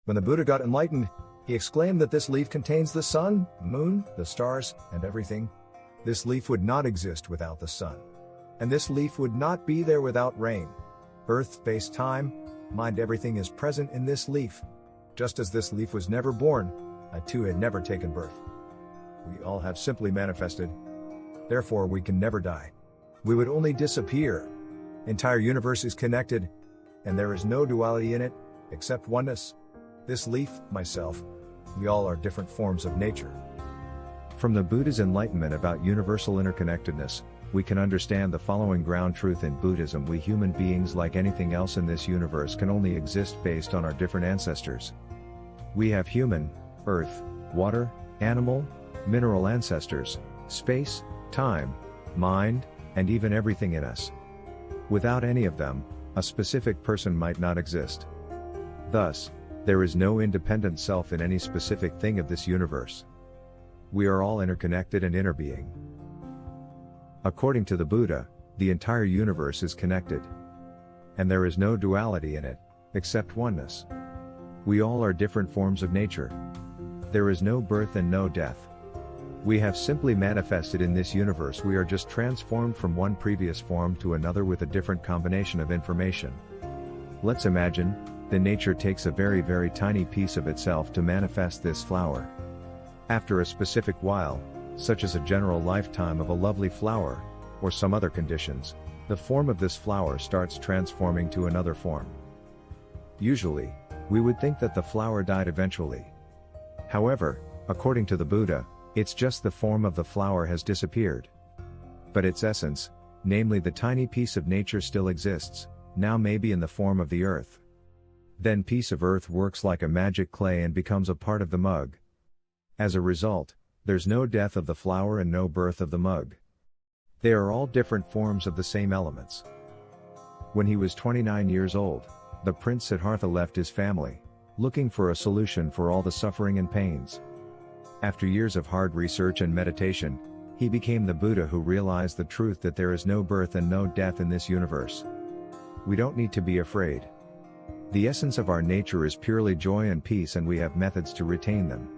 When the Buddha got enlightened, he exclaimed that this leaf contains the sun, moon, the stars, and everything. This leaf would not exist without the sun. And this leaf would not be there without rain. Earth, space, time, mind, everything is present in this leaf. Just as this leaf was never born, I too had never taken birth. We all have simply manifested. Therefore we can never die. We would only disappear. Entire universe is connected, and there is no duality in it, except oneness. This leaf, myself, we all are different forms of nature. From the Buddha's enlightenment about universal interconnectedness, we can understand the following ground truth in Buddhism: we human beings, like anything else in this universe, can only exist based on our different ancestors. We have human, earth, water, animal, mineral ancestors, space, time, mind, and even everything in us. Without any of them, a specific person might not exist. Thus, there is no independent self in any specific thing of this universe. We are all interconnected and interbeing. According to the Buddha, the entire universe is connected. And there is no duality in it, except oneness. We all are different forms of nature. There is no birth and no death. We have simply manifested in this universe. We are just transformed from one previous form to another with a different combination of information. Let's imagine, the nature takes a very, very tiny piece of itself to manifest this flower. After a specific while, such as a general lifetime of a lovely flower, or some other conditions, the form of this flower starts transforming to another form. Usually, we would think that the flower died eventually. However, according to the Buddha, it's just the form of the flower has disappeared. But its essence, namely the tiny piece of nature, still exists, now maybe in the form of the earth. Then piece of earth works like a magic clay and becomes a part of the mug. As a result, there's no death of the flower and no birth of the mug. They are all different forms of the same elements. When he was 29 years old, the prince Siddhartha left his family, looking for a solution for all the suffering and pains. After years of hard research and meditation, he became the Buddha, who realized the truth that there is no birth and no death in this universe. We don't need to be afraid. The essence of our nature is purely joy and peace, and we have methods to retain them.